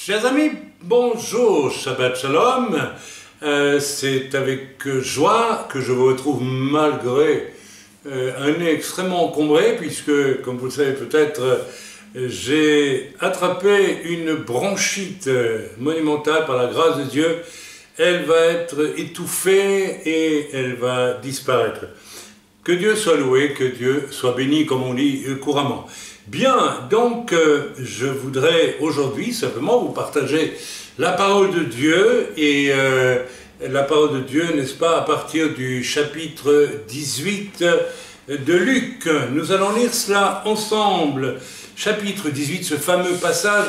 Chers amis, bonjour, Shabbat Shalom. C'est avec joie que je vous retrouve malgré un nez extrêmement encombré, puisque, comme vous le savez peut-être, j'ai attrapé une bronchite monumentale par la grâce de Dieu. Elle va être étouffée et elle va disparaître. Que Dieu soit loué, que Dieu soit béni, comme on dit couramment. Bien, donc je voudrais aujourd'hui simplement vous partager la parole de Dieu, et la parole de Dieu, n'est-ce pas, à partir du chapitre 18 de Luc. Nous allons lire cela ensemble. Chapitre 18, ce fameux passage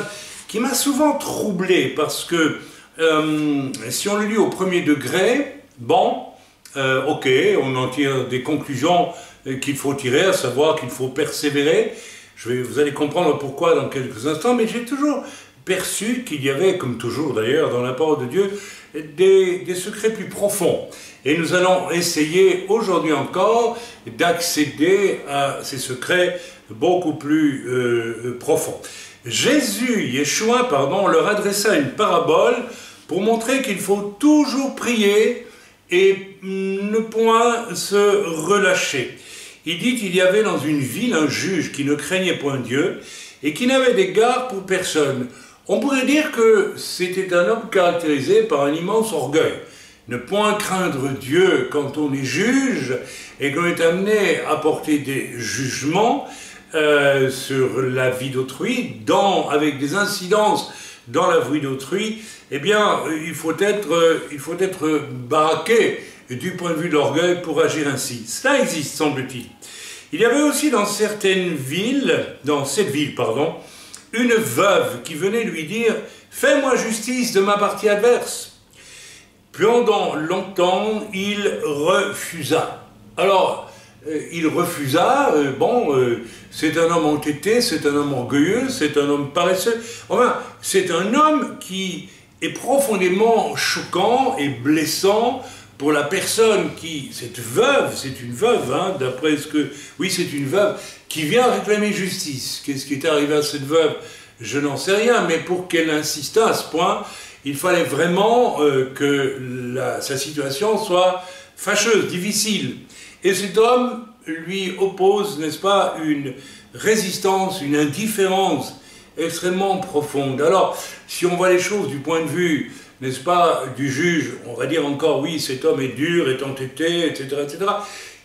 qui m'a souvent troublé, parce que si on le lit au premier degré, bon, ok, on en tire des conclusions qu'il faut tirer, à savoir qu'il faut persévérer. Vous allez comprendre pourquoi dans quelques instants, mais j'ai toujours perçu qu'il y avait, comme toujours d'ailleurs dans la parole de Dieu, des secrets plus profonds. Et nous allons essayer aujourd'hui encore d'accéder à ces secrets beaucoup plus profonds. Yeshua, leur adressa une parabole pour montrer qu'il faut toujours prier et ne point se relâcher. Il dit qu'il y avait dans une ville un juge qui ne craignait point Dieu et qui n'avait d'égard pour personne. On pourrait dire que c'était un homme caractérisé par un immense orgueil. Ne point craindre Dieu quand on est juge et qu'on est amené à porter des jugements sur la vie d'autrui, avec des incidences dans la vie d'autrui, eh bien, il faut être baraqué du point de vue de l'orgueil pour agir ainsi. Cela existe, semble-t-il. Il y avait aussi dans cette ville, une veuve qui venait lui dire « Fais-moi justice de ma partie adverse ». Pendant longtemps, il refusa. Alors, il refusa, c'est un homme entêté, c'est un homme orgueilleux, c'est un homme paresseux. Enfin, c'est un homme qui est profondément choquant et blessant pour la personne cette veuve, c'est une veuve, d'après ce que... Oui, c'est une veuve qui vient réclamer justice. Qu'est-ce qui est arrivé à cette veuve? Je n'en sais rien, mais pour qu'elle insistât à ce point, il fallait vraiment que sa situation soit fâcheuse, difficile. Et cet homme lui oppose, n'est-ce pas, une résistance, une indifférence extrêmement profonde. Alors, si on voit les choses du point de vue, n'est-ce pas, du juge, on va dire encore, oui, cet homme est dur, est entêté, etc., etc.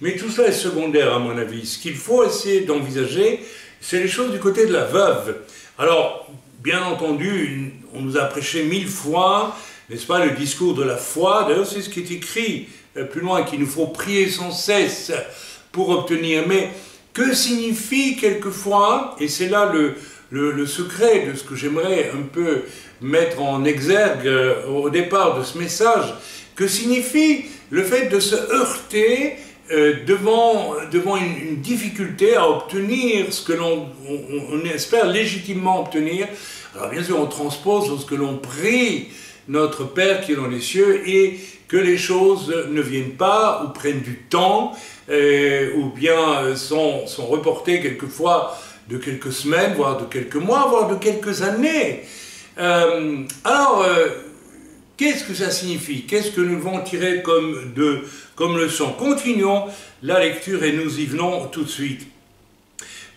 Mais tout ça est secondaire, à mon avis. Ce qu'il faut essayer d'envisager, c'est les choses du côté de la veuve. Alors, bien entendu, on nous a prêché 1000 fois, n'est-ce pas, le discours de la foi. D'ailleurs, c'est ce qui est écrit plus loin, qu'il nous faut prier sans cesse pour obtenir. Mais que signifie quelquefois, et c'est là le secret de ce que j'aimerais un peu mettre en exergue au départ de ce message, que signifie le fait de se heurter devant une difficulté à obtenir ce que l'on espère légitimement obtenir. Alors bien sûr, on transpose lorsque l'on prie notre Père qui est dans les cieux et que les choses ne viennent pas ou prennent du temps ou bien sont reportées quelquefois de quelques semaines, voire de quelques mois, voire de quelques années. Qu'est-ce que ça signifie? Qu'est-ce que nous devons tirer comme leçon? Continuons la lecture et nous y venons tout de suite.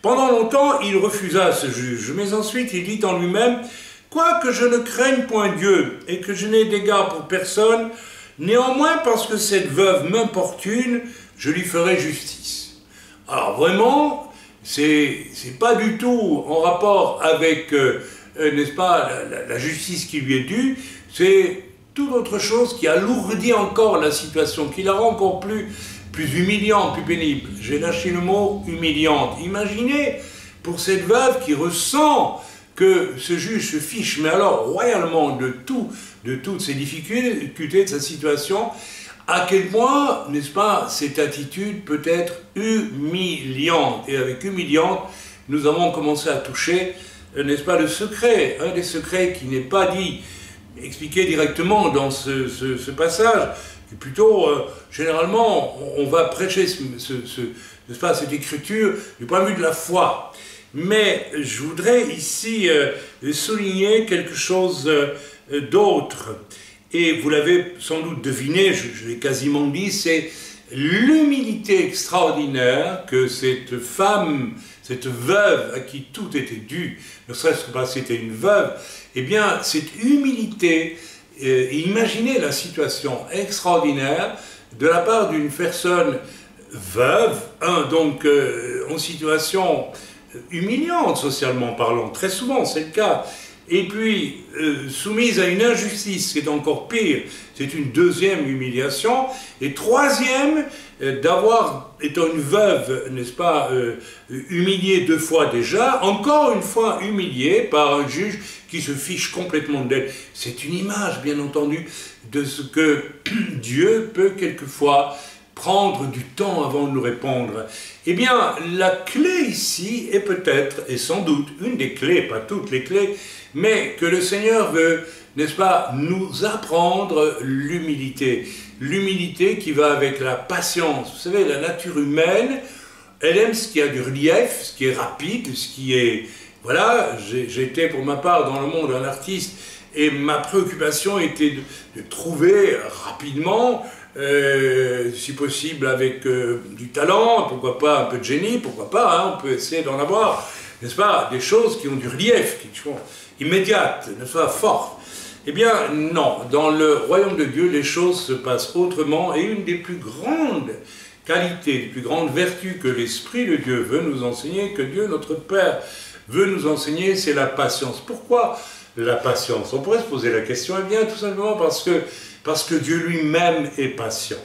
Pendant longtemps, il refusa ce juge, mais ensuite il dit en lui-même « Quoique je ne craigne point Dieu et que je n'ai d'égard pour personne, néanmoins parce que cette veuve m'importune, je lui ferai justice. » Alors vraiment, c'est pas du tout en rapport avec, n'est-ce pas, la justice qui lui est due, c'est toute autre chose qui alourdit encore la situation, qui la rend encore plus humiliante, plus pénible. J'ai lâché le mot humiliante. Imaginez pour cette veuve qui ressent que ce juge se fiche, mais alors royalement de toutes ces difficultés, de sa situation, à quel point, n'est-ce pas, cette attitude peut être humiliante. Et avec humiliante, nous avons commencé à toucher, n'est-ce pas, le secret, un des secrets qui n'est pas expliqué directement dans ce passage, et plutôt, généralement, on va prêcher n'est-ce pas, cette écriture du point de vue de la foi. Mais je voudrais ici souligner quelque chose d'autre. Et vous l'avez sans doute deviné, je l'ai quasiment dit, c'est l'humilité extraordinaire que cette femme, cette veuve à qui tout était dû, ne serait-ce que parce que c'était une veuve, eh bien, cette humilité, imaginez la situation extraordinaire de la part d'une personne veuve, donc en situation humiliante socialement parlant, très souvent c'est le cas, et puis soumise à une injustice, c'est encore pire, c'est une deuxième humiliation, et troisième, étant une veuve, n'est-ce pas, humiliée 2 fois déjà, encore une fois humiliée par un juge qui se fiche complètement d'elle. C'est une image, bien entendu, de ce que Dieu peut quelquefois prendre du temps avant de nous répondre. Eh bien, la clé ici est peut-être, et sans doute, une des clés, pas toutes les clés, mais que le Seigneur veut, n'est-ce pas, nous apprendre l'humilité. L'humilité qui va avec la patience. Vous savez, la nature humaine, elle aime ce qui a du relief, ce qui est rapide, ce qui est... Voilà, j'ai été pour ma part dans le monde un artiste, et ma préoccupation était de trouver rapidement, si possible avec du talent, pourquoi pas un peu de génie, pourquoi pas, hein, on peut essayer d'en avoir, n'est-ce pas, des choses qui ont du relief, qui sont immédiates, n'est-ce pas, fortes. Eh bien, non, dans le royaume de Dieu, les choses se passent autrement, et une des plus grandes qualités, des plus grandes vertus que l'Esprit de Dieu veut nous enseigner, que Dieu, notre Père, veut nous enseigner, c'est la patience. Pourquoi la patience? On pourrait se poser la question, eh bien, tout simplement parce que Dieu lui-même est patient.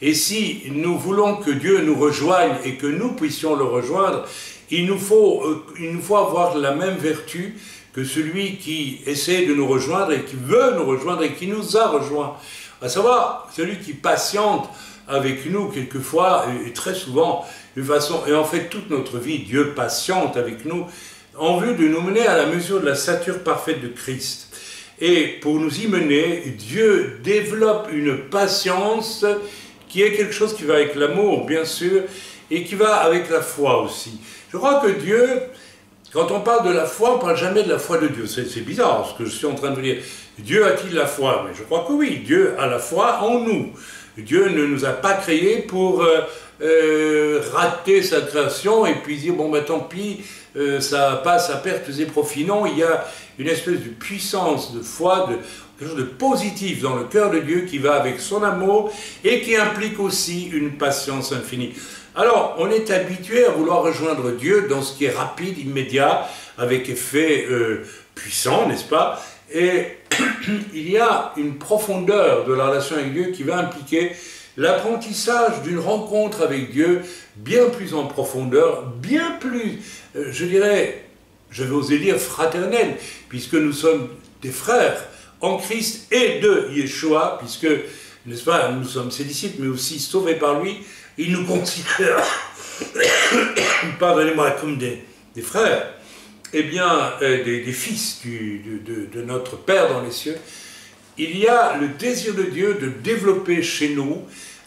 Et si nous voulons que Dieu nous rejoigne et que nous puissions le rejoindre, il nous faut avoir la même vertu que celui qui essaie de nous rejoindre et qui veut nous rejoindre et qui nous a rejoints. À savoir, celui qui patiente avec nous quelquefois et très souvent d'une façon, et en fait toute notre vie, Dieu patiente avec nous en vue de nous mener à la mesure de la stature parfaite de Christ. Et pour nous y mener, Dieu développe une patience qui est quelque chose qui va avec l'amour, bien sûr, et qui va avec la foi aussi. Je crois que Dieu, quand on parle de la foi, on ne parle jamais de la foi de Dieu. C'est bizarre ce que je suis en train de vous dire. Dieu a-t-il la foi? Mais je crois que oui, Dieu a la foi en nous. Dieu ne nous a pas créés pour rater sa création et puis dire, bon ben tant pis, ça passe à pertes et profits. Non, il y a une espèce de puissance, de foi, quelque chose de positif dans le cœur de Dieu qui va avec son amour et qui implique aussi une patience infinie. Alors, on est habitué à vouloir rejoindre Dieu dans ce qui est rapide, immédiat, avec effet puissant, n'est-ce pas? Et il y a une profondeur de la relation avec Dieu qui va impliquer l'apprentissage d'une rencontre avec Dieu bien plus en profondeur, bien plus, je dirais, je vais oser dire fraternelle, puisque nous sommes des frères en Christ et de Yeshua, puisque, n'est-ce pas, nous sommes ses disciples, mais aussi sauvés par lui. Il nous considère, pardonnez-moi, comme des frères, eh bien, des fils de notre Père dans les cieux. Il y a le désir de Dieu de développer chez nous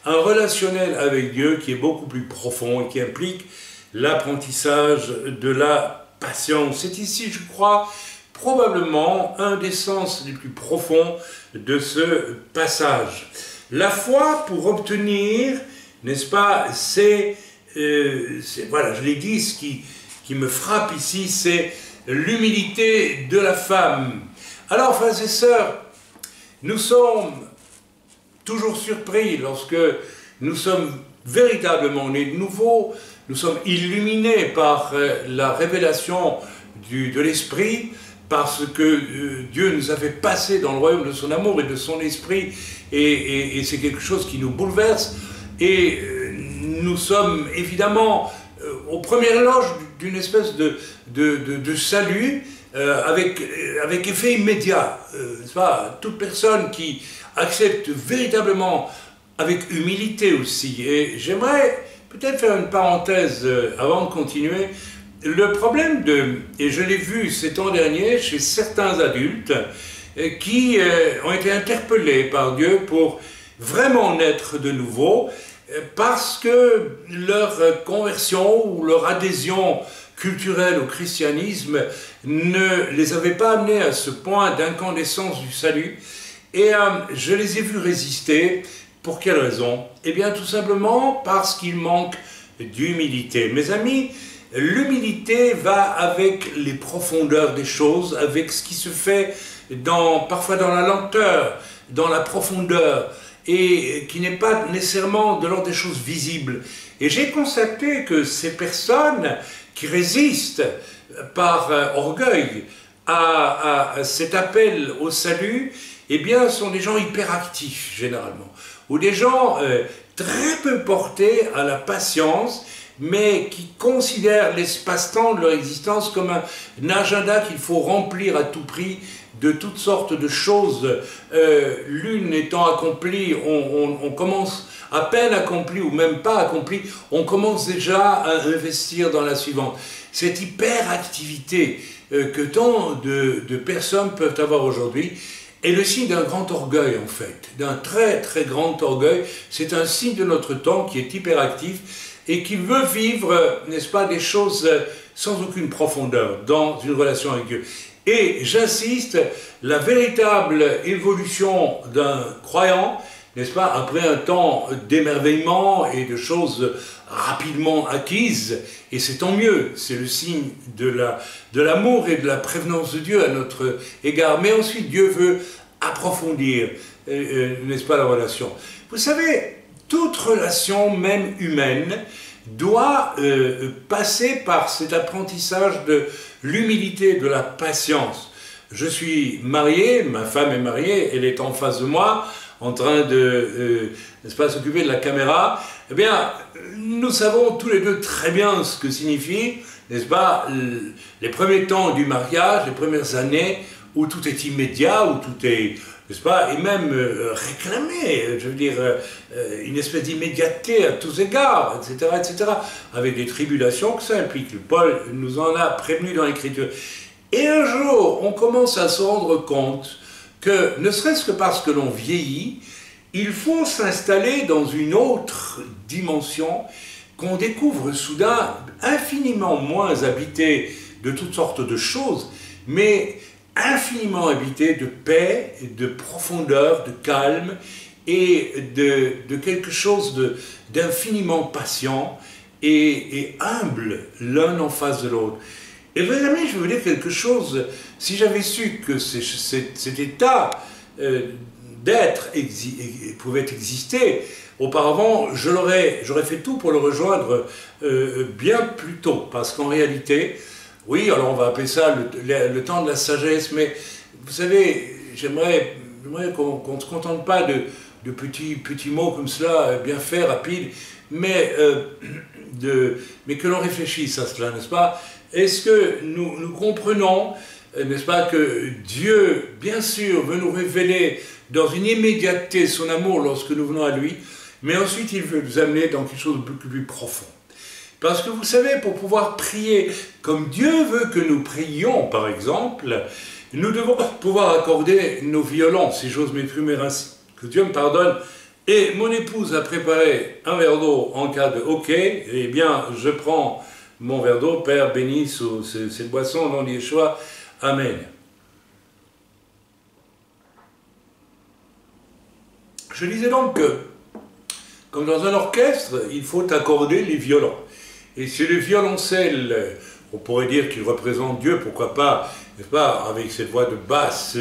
un relationnel avec Dieu qui est beaucoup plus profond et qui implique l'apprentissage de la patience. C'est ici, je crois, probablement un des sens les plus profonds de ce passage. La foi pour obtenir, n'est-ce pas, voilà, je l'ai dit, ce qui me frappe ici, c'est l'humilité de la femme. Alors, frères et sœurs, nous sommes toujours surpris lorsque nous sommes véritablement nés de nouveau, nous sommes illuminés par la révélation de l'Esprit, parce que Dieu nous a fait passer dans le royaume de son amour et de son esprit, et c'est quelque chose qui nous bouleverse, et nous sommes évidemment aux premières loges d'une espèce de salut avec effet immédiat. N'est-ce pas? Toute personne qui accepte véritablement, avec humilité aussi, et j'aimerais peut-être faire une parenthèse avant de continuer. Le problème et je l'ai vu ces temps derniers chez certains adultes qui ont été interpellés par Dieu pour vraiment naître de nouveau, parce que leur conversion ou leur adhésion culturelles au christianisme ne les avaient pas amenés à ce point d'incandescence du salut. Et je les ai vus résister. Pour quelle raison? Eh bien, tout simplement parce qu'il manque d'humilité. Mes amis, l'humilité va avec les profondeurs des choses, avec ce qui se fait parfois dans la lenteur, dans la profondeur, et qui n'est pas nécessairement de l'ordre des choses visibles. Et j'ai constaté que ces personnes qui résistent par orgueil à cet appel au salut, eh bien, sont des gens hyperactifs, généralement, ou des gens très peu portés à la patience, mais qui considèrent l'espace-temps de leur existence comme un agenda qu'il faut remplir à tout prix de toutes sortes de choses. L'une étant accomplie, on commence à peine accomplie, ou même pas accomplie, on commence déjà à investir dans la suivante. Cette hyperactivité que tant de personnes peuvent avoir aujourd'hui est le signe d'un grand orgueil, en fait, d'un très très grand orgueil. C'est un signe de notre temps qui est hyperactif et qui veut vivre, n'est-ce pas, des choses sans aucune profondeur dans une relation avec Dieu. Et j'insiste, la véritable évolution d'un croyant, n'est-ce pas, après un temps d'émerveillement et de choses rapidement acquises, et c'est tant mieux, c'est le signe de l'amour et de la prévenance de Dieu à notre égard. Mais ensuite, Dieu veut approfondir, n'est-ce pas, la relation. Vous savez, toute relation, même humaine, doit passer par cet apprentissage de l'humilité, de la patience. Je suis marié, ma femme est mariée, elle est en face de moi, en train de, n'est-ce pas, s'occuper de la caméra. Eh bien, nous savons tous les deux très bien ce que signifie, n'est-ce pas, les premiers temps du mariage, les premières années où tout est immédiat, où tout est, n'est-ce pas, et même réclamé, je veux dire, une espèce d'immédiateté à tous égards, etc., avec des tribulations que ça implique. Paul nous en a prévenu dans l'Écriture. Et un jour, on commence à se rendre compte que, ne serait-ce que parce que l'on vieillit, il faut s'installer dans une autre dimension qu'on découvre soudain infiniment moins habitée de toutes sortes de choses, mais infiniment habitée de paix, de profondeur, de calme et de quelque chose d'infiniment patient et humble l'un en face de l'autre. Et mes amis, je vais vous dire quelque chose, si j'avais su que cet état d'être pouvait exister, auparavant, j'aurais fait tout pour le rejoindre bien plus tôt, parce qu'en réalité, oui, alors on va appeler ça le temps de la sagesse, mais vous savez, j'aimerais qu'on ne se contente pas de petits mots comme cela, bien faits, rapides, mais que l'on réfléchisse à cela, n'est-ce pas? Est-ce que nous comprenons, n'est-ce pas, que Dieu, bien sûr, veut nous révéler dans une immédiateté son amour lorsque nous venons à lui, mais ensuite il veut nous amener dans quelque chose de beaucoup plus profond. Parce que vous savez, pour pouvoir prier comme Dieu veut que nous prions, par exemple, nous devons pouvoir accorder nos violons, si j'ose m'exprimer ainsi. Que Dieu me pardonne. Et mon épouse a préparé un verre d'eau en cas de hockey, eh bien, je prends mon verre d'eau, Père, bénis cette boisson au nom de Yeshua. Amen. Je disais donc que, comme dans un orchestre, il faut accorder les violons. Et si le violoncelle, on pourrait dire qu'il représente Dieu, pourquoi pas, n'est-ce pas, avec cette voix de basse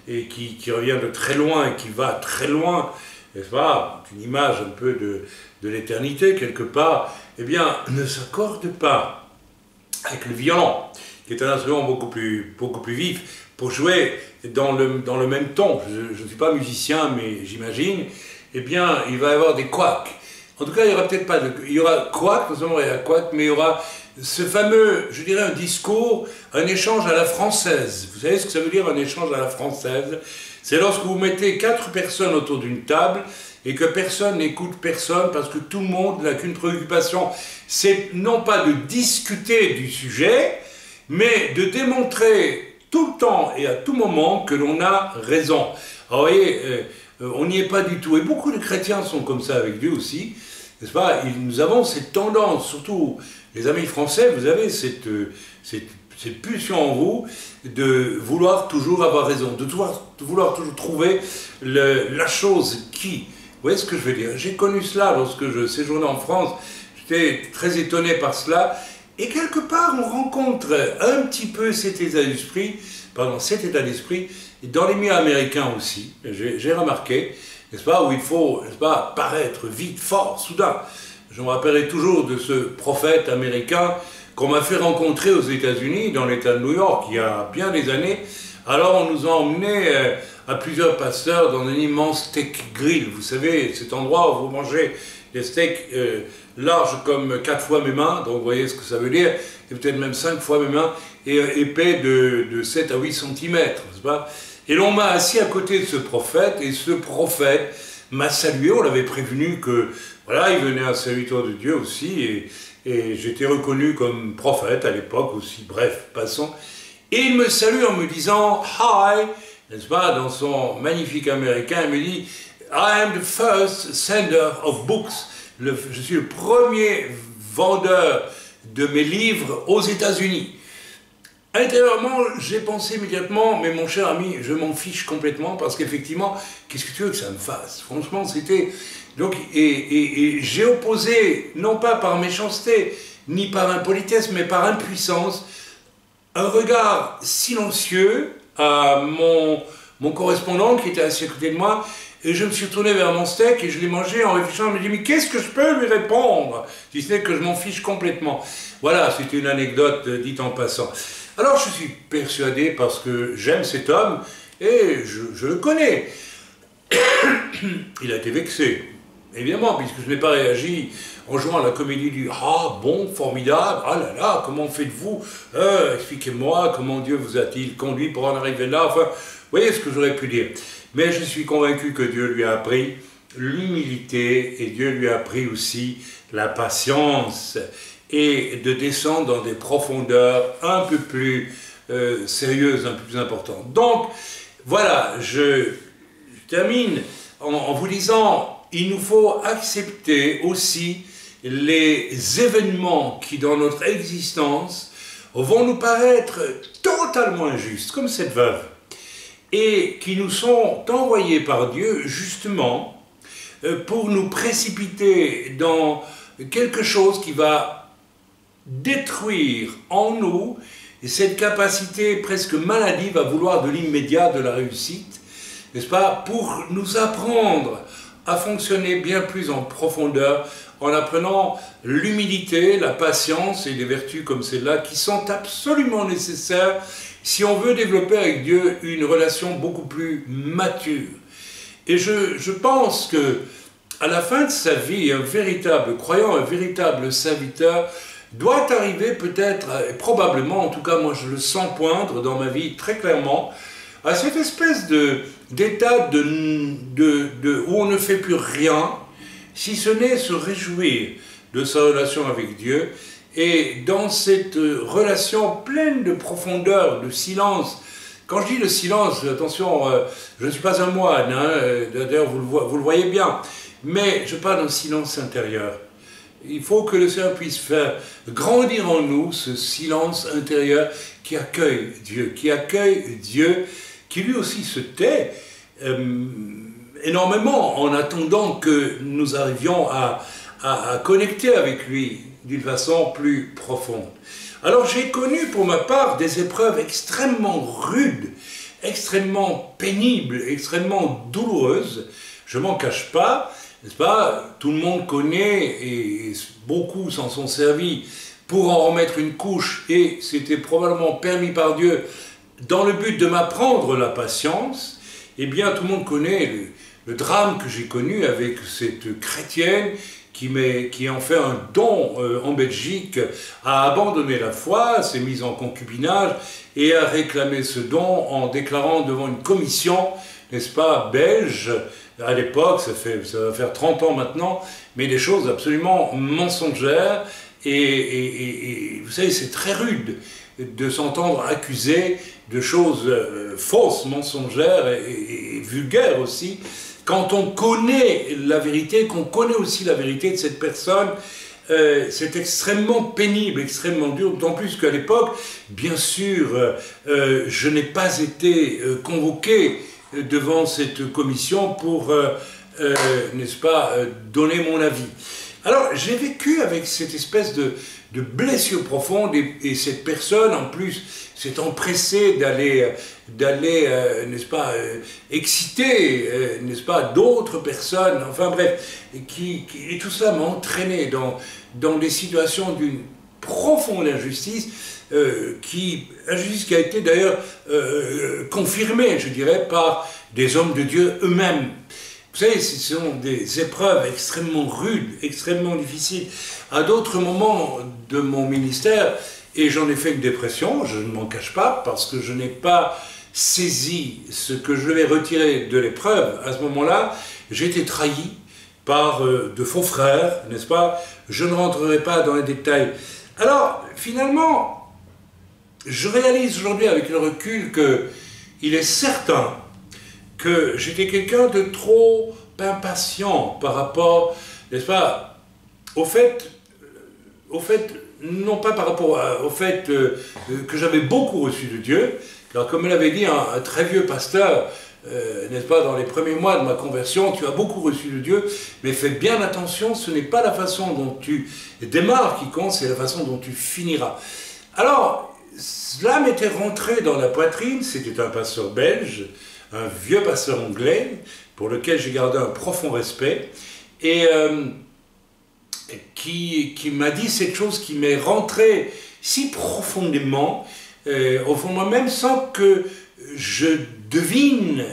et qui revient de très loin et qui va très loin, n'est-ce pas, une image un peu de l'éternité quelque part, eh bien, ne s'accorde pas avec le violon, qui est un instrument beaucoup plus vif, pour jouer dans le même ton. Je ne suis pas musicien, mais j'imagine, eh bien, il va y avoir des couacs. En tout cas, il n'y aura peut-être pas il y aura couac, non seulement il y a couac, mais il y aura ce fameux, je dirais, un discours, un échange à la française. Vous savez ce que ça veut dire, un échange à la française? C'est lorsque vous mettez 4 personnes autour d'une table et que personne n'écoute personne parce que tout le monde n'a qu'une préoccupation. C'est non pas de discuter du sujet, mais de démontrer tout le temps et à tout moment que l'on a raison. Alors, vous voyez, on n'y est pas du tout. Et beaucoup de chrétiens sont comme ça avec Dieu aussi. n'est-ce pas? Nous avons cette tendance, surtout les amis français, vous avez cette pulsion en vous de vouloir toujours avoir raison, de vouloir toujours trouver la chose qui... Vous voyez ce que je veux dire? J'ai connu cela lorsque je séjournais en France, j'étais très étonné par cela, et quelque part on rencontre un petit peu cet état d'esprit, dans les milieux américains aussi, j'ai remarqué, n'est-ce pas, où il faut, n'est-ce pas, paraître vite, fort, soudain. Je me rappellerai toujours de ce prophète américain qu'on m'a fait rencontrer aux États-Unis, dans l'État de New York, il y a bien des années. Alors on nous a emmenés à plusieurs pasteurs dans un immense steak grill. Vous savez, cet endroit où vous mangez des steaks larges comme 4 fois mes mains, donc vous voyez ce que ça veut dire, et peut-être même 5 fois mes mains, et épais de 7 à 8 cm, n'est-ce pas? Et l'on m'a assis à côté de ce prophète, et ce prophète m'a salué. On l'avait prévenu que, voilà, il venait un serviteur de Dieu aussi, et j'étais reconnu comme prophète à l'époque aussi, bref, passons. Et il me salue en me disant « Hi », n'est-ce pas, dans son magnifique américain, il me dit « I am the first sender of books ». Je suis le premier vendeur de mes livres aux États-Unis. Intérieurement, j'ai pensé immédiatement, mais mon cher ami, je m'en fiche complètement, parce qu'effectivement, qu'est-ce que tu veux que ça me fasse? Franchement, c'était... Donc, et j'ai opposé, non pas par méchanceté, ni par impolitesse, mais par impuissance, un regard silencieux à mon correspondant qui était assis à côté de moi, et je me suis tourné vers mon steak et je l'ai mangé en réfléchissant, je me dis, mais qu'est-ce que je peux lui répondre? Si ce n'est que je m'en fiche complètement. Voilà, c'était une anecdote dite en passant. Alors je suis persuadé, parce que j'aime cet homme, et je le connais. Il a été vexé, évidemment, puisque je n'ai pas réagi en jouant à la comédie du « Ah bon, formidable, ah là là, comment faites-vous? Expliquez-moi, comment Dieu vous a-t-il conduit pour en arriver là ?» Enfin, vous voyez ce que j'aurais pu dire. Mais je suis convaincu que Dieu lui a appris l'humilité, et Dieu lui a appris aussi la patience, et de descendre dans des profondeurs un peu plus sérieuses, un peu plus importantes. Donc, voilà, je termine en vous disant, il nous faut accepter aussi les événements qui, dans notre existence, vont nous paraître totalement injustes, comme cette veuve, et qui nous sont envoyés par Dieu, justement, pour nous précipiter dans quelque chose qui va détruire en nous cette capacité presque maladive à vouloir de l'immédiat, de la réussite, n'est-ce pas, pour nous apprendre à fonctionner bien plus en profondeur, en apprenant l'humilité, la patience et des vertus comme celle-là qui sont absolument nécessaires si on veut développer avec Dieu une relation beaucoup plus mature. Et je pense que à la fin de sa vie, un véritable croyant, un véritable serviteur doit arriver peut-être, probablement, en tout cas moi je le sens poindre dans ma vie très clairement, à cette espèce d'état où on ne fait plus rien, si ce n'est se réjouir de sa relation avec Dieu, et dans cette relation pleine de profondeur, de silence. Quand je dis le silence, attention, je ne suis pas un moine, hein, d'ailleurs vous le voyez bien, mais je parle d'un silence intérieur. Il faut que le Seigneur puisse faire grandir en nous ce silence intérieur qui accueille Dieu, qui lui aussi se tait énormément en attendant que nous arrivions à connecter avec lui d'une façon plus profonde. Alors j'ai connu pour ma part des épreuves extrêmement rudes, extrêmement pénibles, extrêmement douloureuses, je ne m'en cache pas, n'est-ce pas? Tout le monde connaît, et beaucoup s'en sont servis pour en remettre une couche, et c'était probablement permis par Dieu dans le but de m'apprendre la patience. Eh bien, tout le monde connaît le drame que j'ai connu avec cette chrétienne qui en fait un don en Belgique, a abandonné la foi, s'est mise en concubinage et a réclamé ce don en déclarant devant une commission, n'est-ce pas, belge, à l'époque, ça va faire 30 ans maintenant, mais des choses absolument mensongères, et vous savez, c'est très rude de s'entendre accuser de choses fausses, mensongères et vulgaires aussi, quand on connaît la vérité, qu'on connaît aussi la vérité de cette personne, c'est extrêmement pénible, extrêmement dur, d'autant plus qu'à l'époque, bien sûr, je n'ai pas été convoqué devant cette commission pour, n'est-ce pas, donner mon avis. Alors, j'ai vécu avec cette espèce de blessure profonde et cette personne, en plus, s'est empressée d'aller, n'est-ce pas, exciter, n'est-ce pas, d'autres personnes, enfin bref, et tout cela m'a entraîné dans des situations d'une profonde injustice, injustice qui a été d'ailleurs confirmée, je dirais, par des hommes de Dieu eux-mêmes. Vous savez, ce sont des épreuves extrêmement rudes, extrêmement difficiles. À d'autres moments de mon ministère, et j'en ai fait une dépression, je ne m'en cache pas, parce que je n'ai pas saisi ce que je devais retirer de l'épreuve. À ce moment-là, j'ai été trahi par de faux frères, n'est-ce pas? Je ne rentrerai pas dans les détails. Alors, finalement, je réalise aujourd'hui avec le recul qu'il est certain que j'étais quelqu'un de trop impatient par rapport, n'est-ce pas, au fait, non pas par rapport au fait que j'avais beaucoup reçu de Dieu, car comme me l'avait dit un très vieux pasteur, n'est-ce pas, dans les premiers mois de ma conversion, tu as beaucoup reçu de Dieu, mais fais bien attention, ce n'est pas la façon dont tu démarres qui compte, c'est la façon dont tu finiras. Alors, cela m'était rentré dans la poitrine, c'était un pasteur belge, un vieux pasteur anglais, pour lequel j'ai gardé un profond respect, et qui m'a dit cette chose qui m'est rentrée si profondément, au fond de moi-même, sans que je devine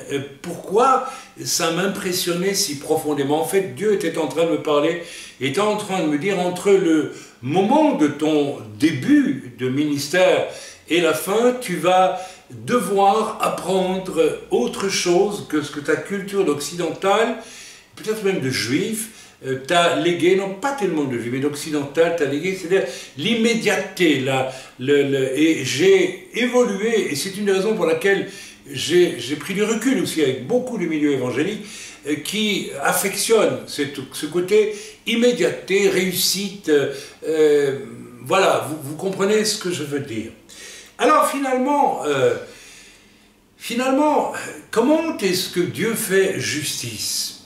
pourquoi ça m'impressionnait si profondément. En fait, Dieu était en train de me parler, était en train de me dire, entre le moment de ton début de ministère et la fin, tu vas devoir apprendre autre chose que ce que ta culture occidentale, peut-être même de juif, t'a légué, non pas tellement de juif, mais d'occidental t'a légué, c'est-à-dire l'immédiateté. Et j'ai évolué, et c'est une des raisons pour laquelle j'ai pris du recul aussi avec beaucoup de milieux évangéliques qui affectionnent ce côté immédiateté, réussite, voilà, vous comprenez ce que je veux dire. Alors finalement, comment est-ce que Dieu fait justice?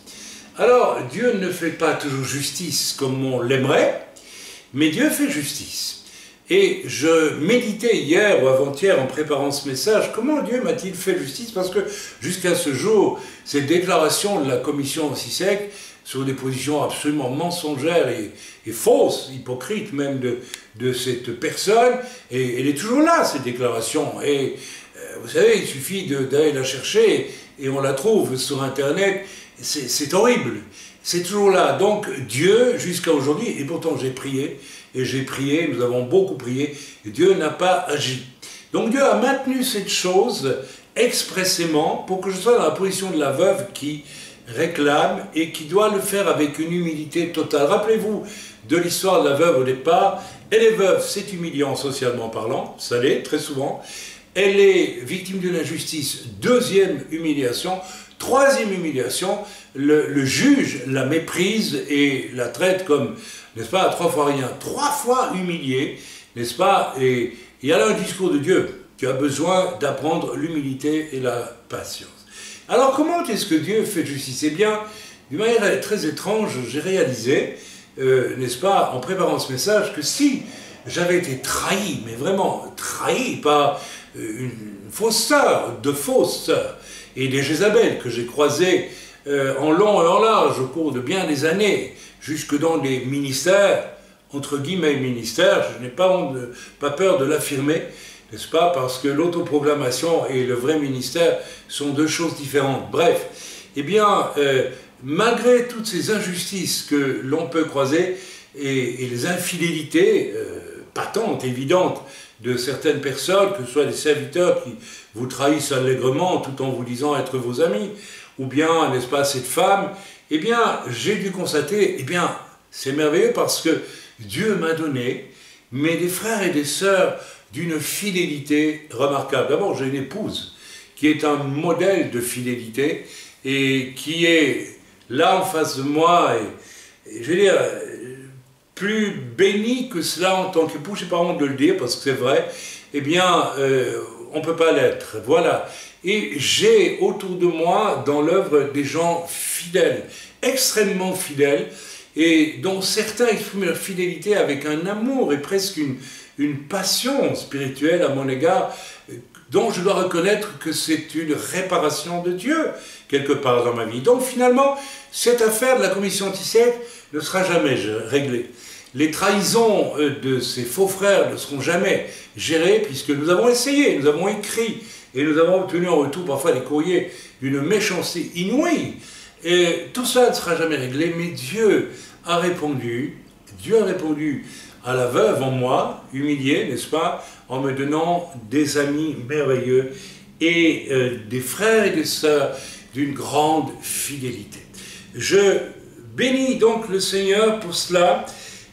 Alors, Dieu ne fait pas toujours justice comme on l'aimerait, mais Dieu fait justice. Et je méditais hier ou avant-hier en préparant ce message, comment Dieu m'a-t-il fait justice? Parce que jusqu'à ce jour, ces déclarations de la commission CISEC sur des positions absolument mensongères et fausses, hypocrites même de cette personne, et elle est toujours là, cette déclaration. Et vous savez, il suffit d'aller la chercher et on la trouve sur Internet. C'est horrible, c'est toujours là. Donc Dieu, jusqu'à aujourd'hui, et pourtant j'ai prié, nous avons beaucoup prié, et Dieu n'a pas agi. Donc Dieu a maintenu cette chose expressément pour que je sois dans la position de la veuve qui réclame et qui doit le faire avec une humilité totale. Rappelez-vous de l'histoire de la veuve au départ. Elle est veuve, c'est humiliant socialement parlant, ça l'est très souvent. Elle est victime d'une injustice, deuxième humiliation. Troisième humiliation, le juge la méprise et la traite comme, n'est-ce pas, à 3 fois rien, 3 fois humiliée, n'est-ce pas, et il y a là un discours de Dieu. Tu as besoin d'apprendre l'humilité et la patience. Alors comment est-ce que Dieu fait justice? Eh bien, d'une manière très étrange, j'ai réalisé, n'est-ce pas, en préparant ce message, que si j'avais été trahi, mais vraiment trahi par une fausse sœur, de fausses sœurs, et des Jézabel que j'ai croisées en long et en large au cours de bien des années, jusque dans des ministères, entre guillemets ministères, je n'ai pas peur de l'affirmer, n'est-ce pas, parce que l'autoproclamation et le vrai ministère sont deux choses différentes. Bref, eh bien, malgré toutes ces injustices que l'on peut croiser et les infidélités patentes, évidentes, de certaines personnes, que ce soit des serviteurs qui vous trahissent allègrement tout en vous disant être vos amis, ou bien, n'est-ce pas, cette femme, eh bien, j'ai dû constater, eh bien, c'est merveilleux parce que Dieu m'a donné, mais des frères et des sœurs d'une fidélité remarquable. D'abord, j'ai une épouse qui est un modèle de fidélité, et qui est là en face de moi, et je veux dire, plus béni que cela en tant qu'époux, je n'ai pas honte de le dire parce que c'est vrai, eh bien, on ne peut pas l'être, voilà. Et j'ai autour de moi, dans l'œuvre, des gens fidèles, extrêmement fidèles, et dont certains expriment leur fidélité avec un amour et presque une passion spirituelle à mon égard, dont je dois reconnaître que c'est une réparation de Dieu, quelque part dans ma vie. Donc finalement, cette affaire de la commission anti-secte ne sera jamais réglée. Les trahisons de ces faux frères ne seront jamais gérées, puisque nous avons essayé, nous avons écrit, et nous avons obtenu en retour parfois des courriers d'une méchanceté inouïe. Et tout ça ne sera jamais réglé, mais Dieu a répondu à la veuve en moi, humiliée, n'est-ce pas, en me donnant des amis merveilleux et des frères et des sœurs d'une grande fidélité. Je bénis donc le Seigneur pour cela.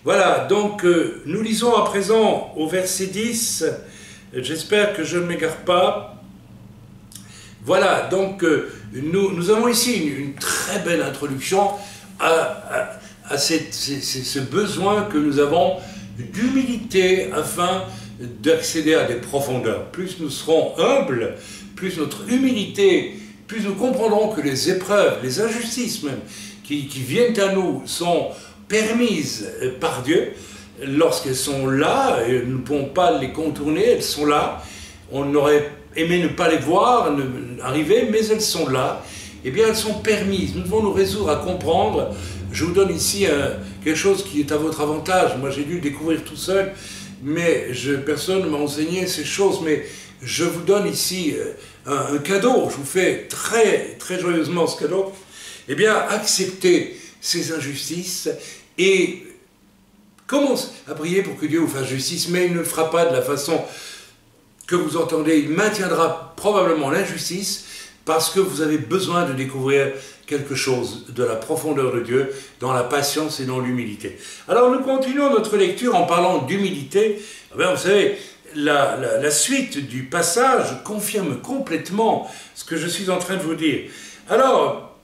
Voilà, donc nous lisons à présent au verset 10, j'espère que je ne m'égare pas. Voilà, donc nous avons ici une très belle introduction à ce besoin que nous avons d'humilité afin d'accéder à des profondeurs. Plus nous serons humbles, plus notre humilité, plus nous comprendrons que les épreuves, les injustices même, qui viennent à nous sont permises par Dieu. Lorsqu'elles sont là, et nous ne pouvons pas les contourner, elles sont là. On aurait aimé ne pas les voir arriver, mais elles sont là. Eh bien, elles sont permises. Nous devons nous résoudre à comprendre. Je vous donne ici quelque chose qui est à votre avantage. Moi, j'ai dû découvrir tout seul, mais personne ne m'a enseigné ces choses. Mais je vous donne ici un cadeau. Je vous fais très, très joyeusement ce cadeau. Eh bien, acceptez ces injustices et commencez à prier pour que Dieu vous fasse justice, mais il ne le fera pas de la façon que vous entendez. Il maintiendra probablement l'injustice parce que vous avez besoin de découvrir quelque chose de la profondeur de Dieu dans la patience et dans l'humilité. Alors nous continuons notre lecture en parlant d'humilité. Vous savez, la suite du passage confirme complètement ce que je suis en train de vous dire. Alors,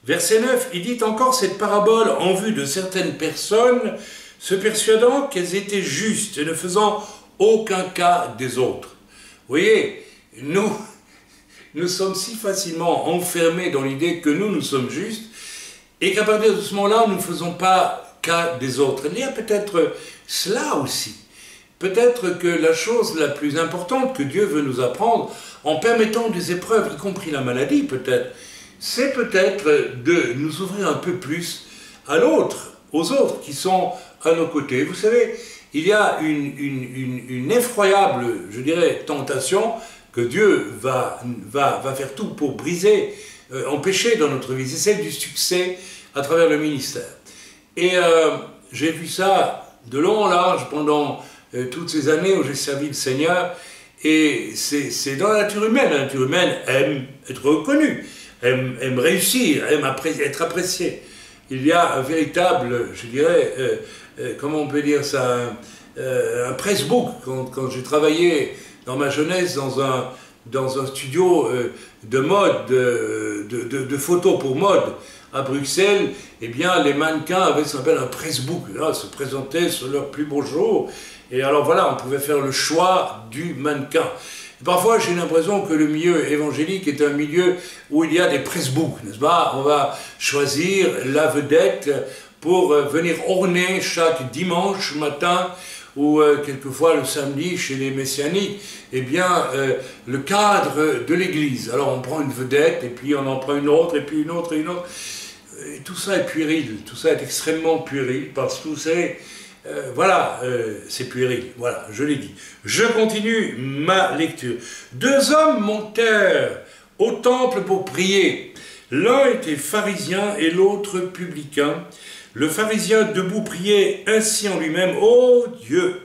verset 9, il dit encore cette parabole en vue de certaines personnes se persuadant qu'elles étaient justes et ne faisant aucun cas des autres. Vous voyez, nous sommes si facilement enfermés dans l'idée que nous sommes justes et qu'à partir de ce moment-là, nous ne faisons pas cas des autres. Il y a peut-être cela aussi. Peut-être que la chose la plus importante que Dieu veut nous apprendre en permettant des épreuves, y compris la maladie peut-être, c'est peut-être de nous ouvrir un peu plus à l'autre, aux autres qui sont à nos côtés. Vous savez, il y a une effroyable, je dirais, tentation que Dieu va faire tout pour briser, empêcher dans notre vie. C'est celle du succès à travers le ministère. Et j'ai vu ça de long en large pendant toutes ces années où j'ai servi le Seigneur. Et c'est dans la nature humaine. La nature humaine aime être reconnue, aime réussir, aime être appréciée. Il y a un véritable, je dirais, comment on peut dire ça, un pressbook. Quand j'ai travaillé dans ma jeunesse dans un studio de mode, de photos pour mode à Bruxelles, eh bien les mannequins avaient ce qu'on appelle un pressbook. Là, se présentaient sur leur plus beau jour. Et alors voilà, on pouvait faire le choix du mannequin. Et parfois, j'ai l'impression que le milieu évangélique est un milieu où il y a des pressbooks, n'est-ce pas? On va choisir la vedette pour venir orner chaque dimanche matin ou quelquefois le samedi chez les messianiques, eh bien, le cadre de l'église. Alors on prend une vedette, et puis on en prend une autre, et puis une autre, et une autre. Et tout ça est puéril, tout ça est extrêmement puéril, parce que vous savez, voilà, c'est puéril, voilà, je l'ai dit. Je continue ma lecture. 2 hommes montèrent au temple pour prier. L'un était pharisien et l'autre publicain. Le pharisien debout priait ainsi en lui-même: « Ô Dieu,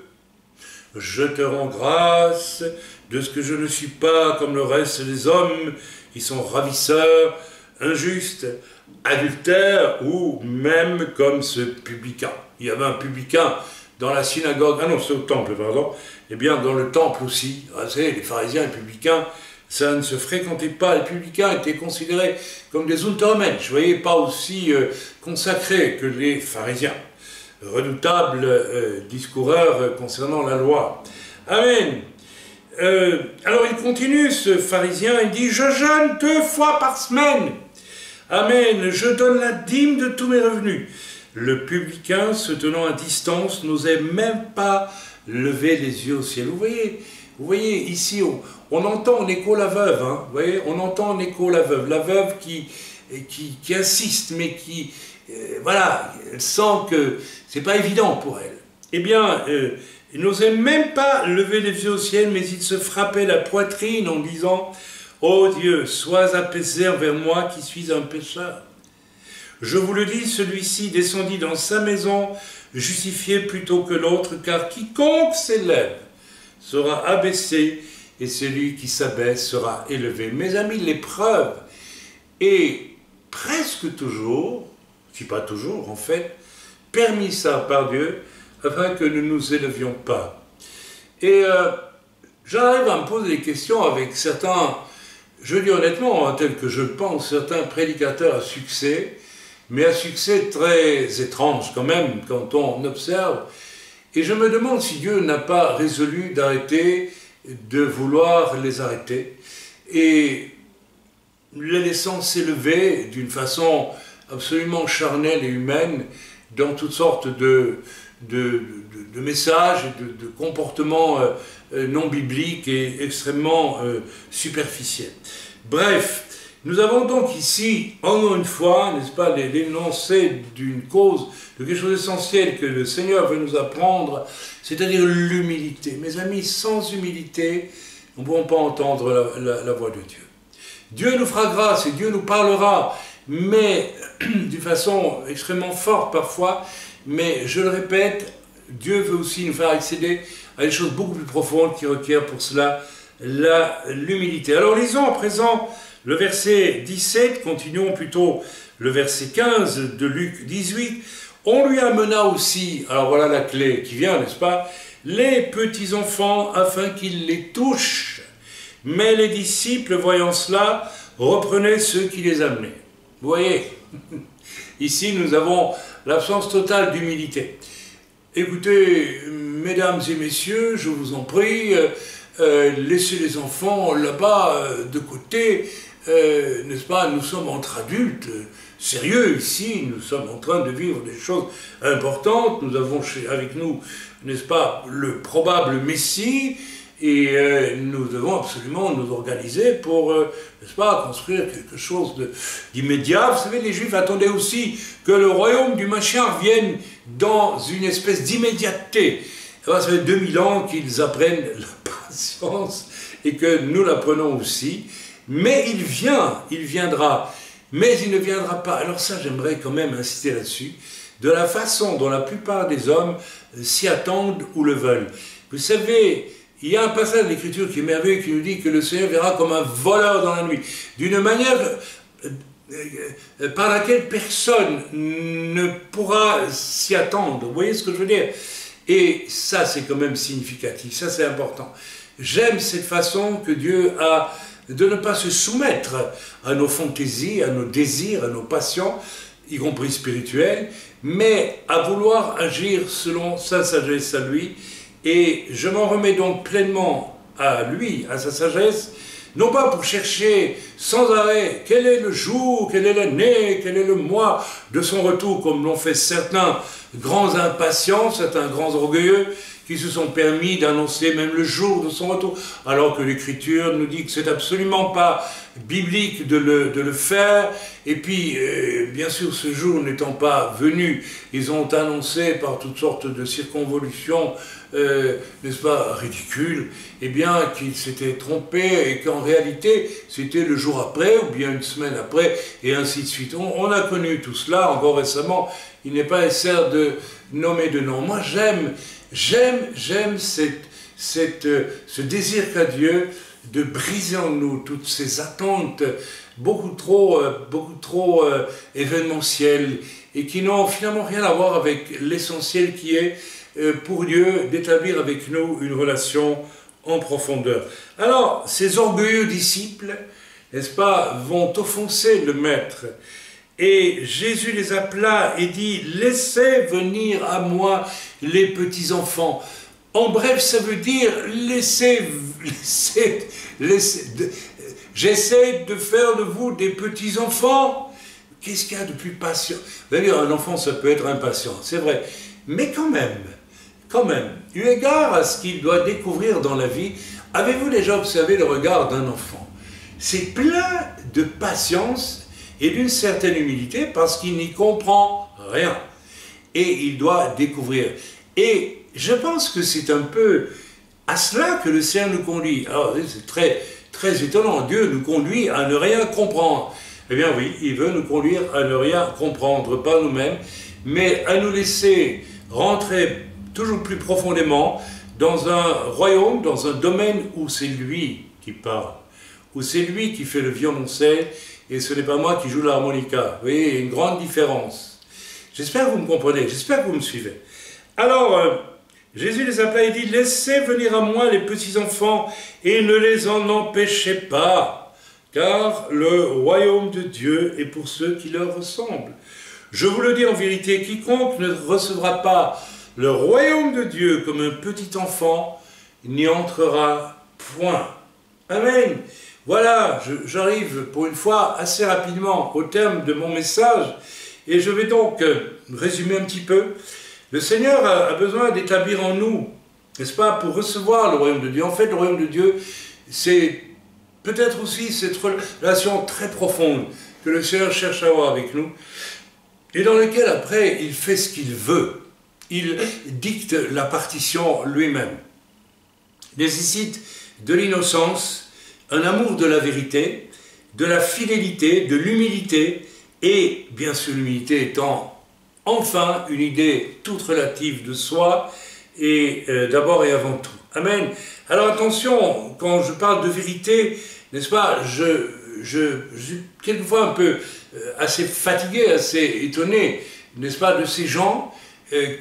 je te rends grâce de ce que je ne suis pas comme le reste des hommes qui sont ravisseurs, injustes, adultères ou même comme ce publicain. » Il y avait un publicain dans la synagogue, ah non, c'est au temple, pardon, eh bien dans le temple aussi, vous savez, les pharisiens et les publicains Ça ne se fréquentait pas. Les publicains étaient considérés comme des Untermensch, vous voyez, pas aussi consacrés que les pharisiens, redoutables discoureurs concernant la loi. Amen. Alors il continue, ce pharisien, il dit « Je jeûne 2 fois par semaine. Amen. Je donne la dîme de tous mes revenus. » Le publicain, se tenant à distance, n'osait même pas lever les yeux au ciel. Vous voyez ici, on entend en écho la veuve, hein, vous voyez, on entend en écho la veuve qui insiste, mais qui, voilà, elle sent que c'est pas évident pour elle. Eh bien, il n'osait même pas lever les yeux au ciel, mais il se frappait la poitrine en disant « Ô Dieu, sois apaisé envers moi qui suis un pécheur. » Je vous le dis, celui-ci descendit dans sa maison, justifié plutôt que l'autre, car quiconque s'élève sera abaissé, et celui qui s'abaisse sera élevé. Mes amis, l'épreuve est presque toujours, si pas toujours en fait, permise par Dieu, afin que nous ne nous élevions pas. Et j'arrive à me poser des questions avec certains, je dis honnêtement, hein, tel que je le pense, certains prédicateurs à succès, mais à succès très étrange quand même, quand on observe. Et je me demande si Dieu n'a pas résolu d'arrêter de vouloir les arrêter, et les laissant s'élever d'une façon absolument charnelle et humaine dans toutes sortes de messages, de comportements non bibliques et extrêmement superficiels. Bref, nous avons donc ici, encore une fois, n'est-ce pas, l'énoncé d'une cause, de quelque chose d'essentiel que le Seigneur veut nous apprendre, c'est-à-dire l'humilité. Mes amis, sans humilité, nous ne pourrons pas entendre la voix de Dieu. Dieu nous fera grâce et Dieu nous parlera, mais d'une façon extrêmement forte parfois, mais je le répète, Dieu veut aussi nous faire accéder à des choses beaucoup plus profondes qui requièrent pour cela l'humilité. Alors lisons à présent le verset 17, continuons plutôt le verset 15 de Luc 18. On lui amena aussi, alors voilà la clé qui vient, n'est-ce pas, les petits-enfants afin qu'ils les touchent. Mais les disciples, voyant cela, reprenaient ceux qui les amenaient. Vous voyez, ici nous avons l'absence totale d'humilité. Écoutez, mesdames et messieurs, je vous en prie, laissez les enfants là-bas de côté, n'est-ce pas, nous sommes entre adultes, sérieux ici, nous sommes en train de vivre des choses importantes, nous avons avec nous, n'est-ce pas, le probable Messie, et nous devons absolument nous organiser pour, n'est-ce pas, construire quelque chose d'immédiat. Vous savez, les Juifs attendaient aussi que le royaume du Mashiach vienne dans une espèce d'immédiateté. Ça fait 2000 ans qu'ils apprennent la patience et que nous l'apprenons aussi. Mais il viendra, mais il ne viendra pas. Alors ça, j'aimerais quand même insister là-dessus, de la façon dont la plupart des hommes s'y attendent ou le veulent. Vous savez, il y a un passage de l'Écriture qui est merveilleux, qui nous dit que le Seigneur viendra comme un voleur dans la nuit, d'une manière par laquelle personne ne pourra s'y attendre. Vous voyez ce que je veux dire? Et ça, c'est quand même significatif, ça c'est important. J'aime cette façon que Dieu a de ne pas se soumettre à nos fantaisies, à nos désirs, à nos passions, y compris spirituelles, mais à vouloir agir selon sa sagesse à lui. Et je m'en remets donc pleinement à lui, à sa sagesse, non pas pour chercher sans arrêt quel est le jour, quelle est l'année, quel est le mois de son retour, comme l'ont fait certains grands impatients, certains grands orgueilleux, qui se sont permis d'annoncer même le jour de son retour, alors que l'Écriture nous dit que c'est absolument pas biblique de le faire. Et puis, bien sûr, ce jour n'étant pas venu, ils ont annoncé par toutes sortes de circonvolutions, n'est-ce pas, ridicules, eh bien, qu'ils s'étaient trompés et qu'en réalité, c'était le jour après, ou bien une semaine après, et ainsi de suite. On a connu tout cela encore récemment. Il n'est pas nécessaire de nommer de nom. Moi, j'aime ce désir qu'a Dieu de briser en nous toutes ces attentes beaucoup trop événementielles et qui n'ont finalement rien à voir avec l'essentiel qui est pour Dieu d'établir avec nous une relation en profondeur. Alors, ces orgueilleux disciples, n'est-ce pas, vont offenser le Maître. Et Jésus les appela et dit, « Laissez venir à moi les petits-enfants. » En bref, ça veut dire, j'essaie de faire de vous des petits-enfants. Qu'est-ce qu'il y a de plus patient? Vous allez dire, un enfant, ça peut être impatient, c'est vrai. Mais quand même, eu égard à ce qu'il doit découvrir dans la vie, avez-vous déjà observé le regard d'un enfant? C'est plein de patience et d'une certaine humilité parce qu'il n'y comprend rien. Et il doit découvrir. Et je pense que c'est un peu à cela que le Seigneur nous conduit. Alors, c'est très, très étonnant. Dieu nous conduit à ne rien comprendre. Eh bien oui, il veut nous conduire à ne rien comprendre, pas nous-mêmes, mais à nous laisser rentrer toujours plus profondément dans un royaume, dans un domaine où c'est lui qui parle, où c'est lui qui fait le violoncelle, et ce n'est pas moi qui joue l'harmonica. Vous voyez, il y a une grande différence. J'espère que vous me comprenez, j'espère que vous me suivez. Alors, Jésus les appela et dit, « Laissez venir à moi les petits-enfants, et ne les en empêchez pas, car le royaume de Dieu est pour ceux qui leur ressemblent. Je vous le dis en vérité, quiconque ne recevra pas le royaume de Dieu comme un petit enfant n'y entrera point. » Amen. Voilà, j'arrive pour une fois assez rapidement au terme de mon message et je vais donc résumer un petit peu. Le Seigneur a besoin d'établir en nous, n'est-ce pas, pour recevoir le royaume de Dieu. En fait, le royaume de Dieu, c'est peut-être aussi cette relation très profonde que le Seigneur cherche à avoir avec nous et dans laquelle après il fait ce qu'il veut. Il dicte la partition lui-même. Nécessite de l'innocence, un amour de la vérité, de la fidélité, de l'humilité, et bien sûr l'humilité étant enfin une idée toute relative de soi, et d'abord et avant tout. Amen. Alors attention, quand je parle de vérité, n'est-ce pas, je suis quelquefois un peu assez fatigué, assez étonné, n'est-ce pas, de ces gens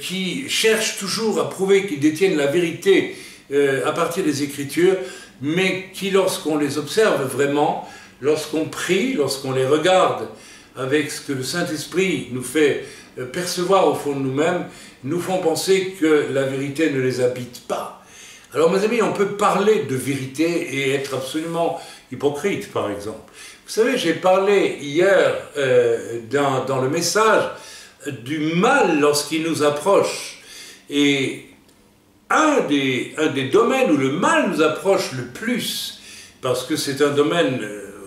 qui cherchent toujours à prouver qu'ils détiennent la vérité à partir des Écritures, mais qui, lorsqu'on les observe vraiment, lorsqu'on prie, lorsqu'on les regarde avec ce que le Saint-Esprit nous fait percevoir au fond de nous-mêmes, nous font penser que la vérité ne les habite pas. Alors mes amis, on peut parler de vérité et être absolument hypocrite, par exemple. Vous savez, j'ai parlé hier dans le message du mal lorsqu'il nous approche. Et un des domaines où le mal nous approche le plus, parce que c'est un domaine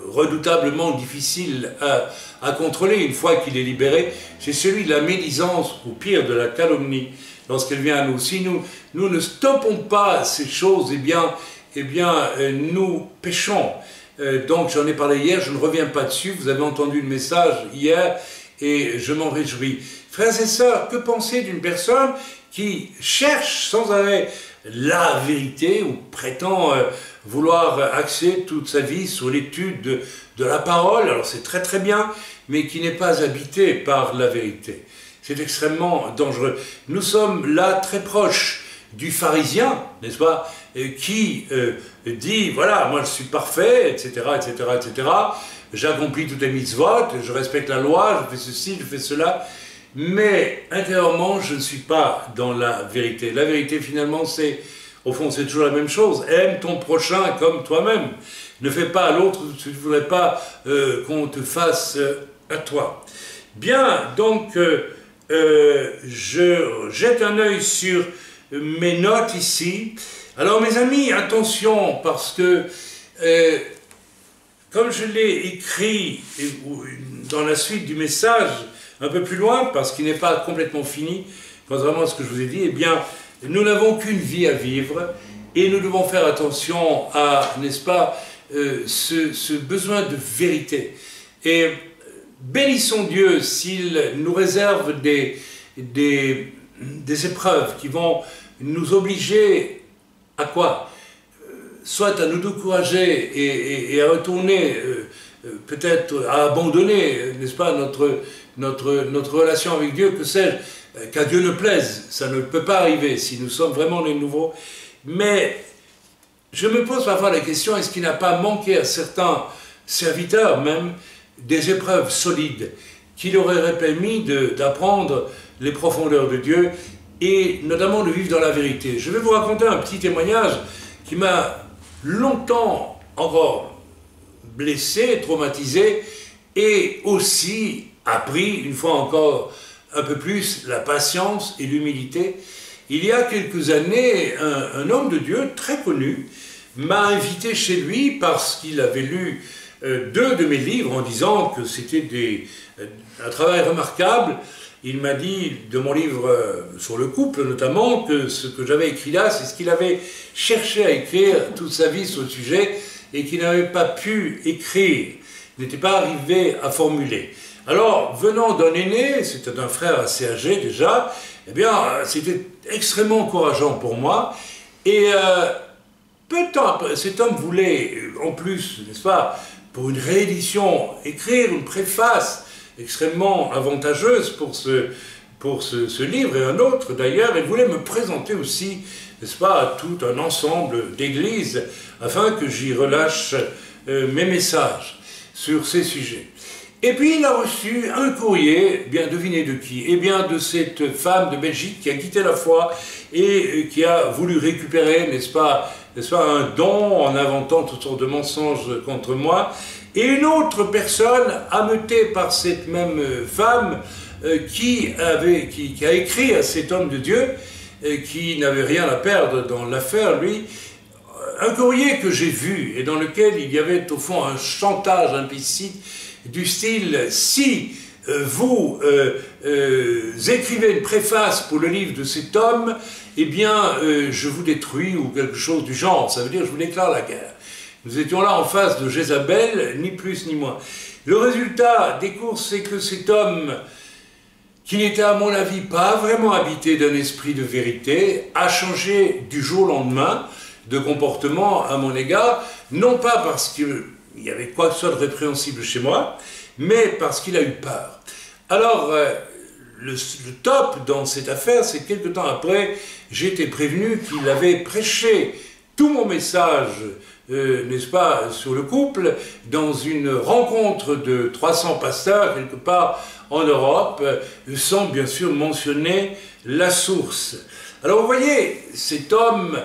redoutablement difficile à contrôler une fois qu'il est libéré, c'est celui de la médisance, ou pire, de la calomnie, lorsqu'elle vient à nous. Si nous ne stoppons pas ces choses, eh bien nous péchons. Donc j'en ai parlé hier, je ne reviens pas dessus, vous avez entendu le message hier, et je m'en réjouis. Frères et sœurs, que penser d'une personne qui cherche sans arrêt la vérité ou prétend vouloir axer toute sa vie sur l'étude de la parole? Alors c'est très très bien, mais qui n'est pas habité par la vérité. C'est extrêmement dangereux. Nous sommes là très proches du pharisien, n'est-ce pas, qui dit, voilà, moi je suis parfait, etc., etc., etc., j'accomplis toutes les mitzvot, je respecte la loi, je fais ceci, je fais cela, mais intérieurement, je ne suis pas dans la vérité. La vérité, finalement, au fond, c'est toujours la même chose. Aime ton prochain comme toi-même. Ne fais pas à l'autre ce que tu ne voudrais pas qu'on te fasse à toi. Bien, donc, je jette un œil sur mes notes ici. Alors, mes amis, attention, parce que, comme je l'ai écrit dans la suite du message, un peu plus loin, parce qu'il n'est pas complètement fini, contrairement à ce que je vous ai dit, eh bien, nous n'avons qu'une vie à vivre, et nous devons faire attention à, n'est-ce pas, ce besoin de vérité. Et bénissons Dieu s'il nous réserve des épreuves qui vont nous obliger à quoi? Soit à nous décourager et à retourner, peut-être à abandonner, n'est-ce pas, notre relation avec Dieu, que sais-je, qu'à Dieu ne plaise. Ça ne peut pas arriver si nous sommes vraiment les nouveaux. Mais Je me pose parfois la question, est-ce qu'il n'a pas manqué à certains serviteurs même des épreuves solides qui leur auraient permis d'apprendre les profondeurs de Dieu et notamment de vivre dans la vérité. Je vais vous raconter un petit témoignage qui m'a longtemps encore blessé, traumatisé et aussi appris, une fois encore un peu plus, la patience et l'humilité. Il y a quelques années, un homme de Dieu très connu m'a invité chez lui parce qu'il avait lu deux de mes livres en disant que c'était un travail remarquable. Il m'a dit, de mon livre sur le couple notamment, que ce que j'avais écrit là, c'est ce qu'il avait cherché à écrire toute sa vie sur le sujet et qu'il n'avait pas pu écrire, n'était pas arrivé à formuler. Alors, venant d'un aîné, c'était un frère assez âgé déjà, eh bien, c'était extrêmement encourageant pour moi. Et peu de temps après, cet homme voulait, en plus, n'est-ce pas, pour une réédition, écrire une préface extrêmement avantageuse pour ce livre et un autre d'ailleurs, et voulait me présenter aussi, n'est-ce pas, tout un ensemble d'églises afin que j'y relâche mes messages sur ces sujets. Et puis il a reçu un courrier, bien devinez de qui? Eh bien de cette femme de Belgique qui a quitté la foi et qui a voulu récupérer, n'est-ce pas, un don en inventant toutes sortes de mensonges contre moi. Et une autre personne, ameutée par cette même femme, qui a écrit à cet homme de Dieu, qui n'avait rien à perdre dans l'affaire, lui, un courrier que j'ai vu et dans lequel il y avait au fond un chantage implicite du style « Si vous écrivez une préface pour le livre de cet homme, eh bien je vous détruis » ou quelque chose du genre, ça veut dire « je vous déclare la guerre ». Nous étions là en face de Jézabel, ni plus ni moins. Le résultat des courses, c'est que cet homme, qui n'était à mon avis pas vraiment habité d'un esprit de vérité, a changé du jour au lendemain de comportement à mon égard, non pas parce qu'il y avait quoi que ce soit de répréhensible chez moi, mais parce qu'il a eu peur. Alors, le top dans cette affaire, c'est que quelque temps après, j'ai été prévenu qu'il avait prêché tout mon message, n'est-ce pas, sur le couple, dans une rencontre de 300 pasteurs, quelque part en Europe, sans bien sûr mentionner la source. Alors vous voyez, cet homme,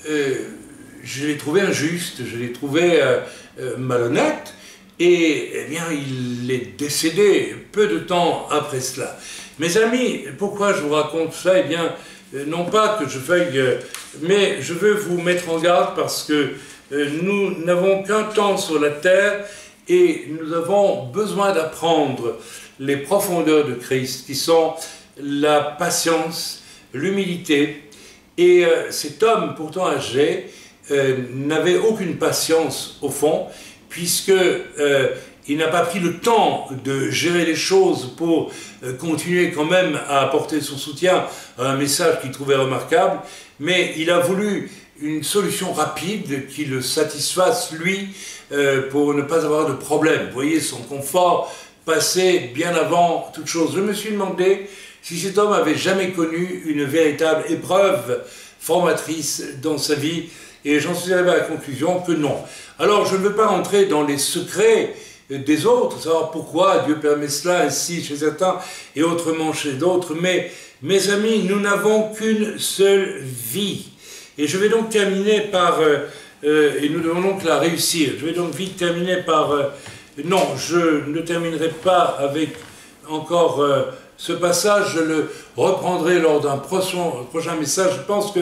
je l'ai trouvé injuste, je l'ai trouvé malhonnête, et eh bien il est décédé peu de temps après cela. Mes amis, pourquoi je vous raconte ça? Eh bien, non pas que je veuille, mais je veux vous mettre en garde parce que nous n'avons qu'un temps sur la terre et nous avons besoin d'apprendre les profondeurs de Christ qui sont la patience, l'humilité. Et cet homme pourtant âgé n'avait aucune patience au fond puisque il n'a pas pris le temps de gérer les choses pour continuer quand même à apporter son soutien à un message qu'il trouvait remarquable, mais il a voulu une solution rapide qui le satisfasse lui pour ne pas avoir de problème. Vous voyez, son confort passait bien avant toute chose. Je me suis demandé si cet homme avait jamais connu une véritable épreuve formatrice dans sa vie, et j'en suis arrivé à la conclusion que non. Alors je ne veux pas rentrer dans les secrets des autres, savoir pourquoi Dieu permet cela ainsi chez certains et autrement chez d'autres, mais mes amis, nous n'avons qu'une seule vie. Et je vais donc terminer par, et nous devons donc la réussir, je vais donc vite terminer par, non, je ne terminerai pas avec encore ce passage, je le reprendrai lors d'un prochain message, je pense que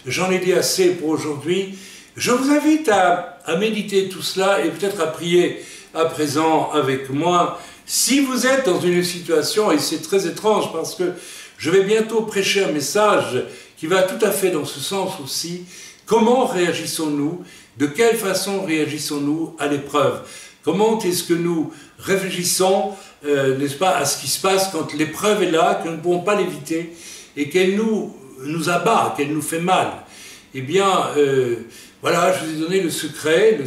j'en ai dit assez pour aujourd'hui. Je vous invite à méditer tout cela et peut-être à prier à présent avec moi. Si vous êtes dans une situation, et c'est très étrange parce que je vais bientôt prêcher un message qui va tout à fait dans ce sens aussi, comment réagissons-nous, de quelle façon réagissons-nous à l'épreuve? Comment est-ce que nous réfléchissons, n'est-ce pas, à ce qui se passe quand l'épreuve est là, que nous ne pouvons pas l'éviter, et qu'elle nous abat, qu'elle nous fait mal? Eh bien, voilà, je vous ai donné le secret,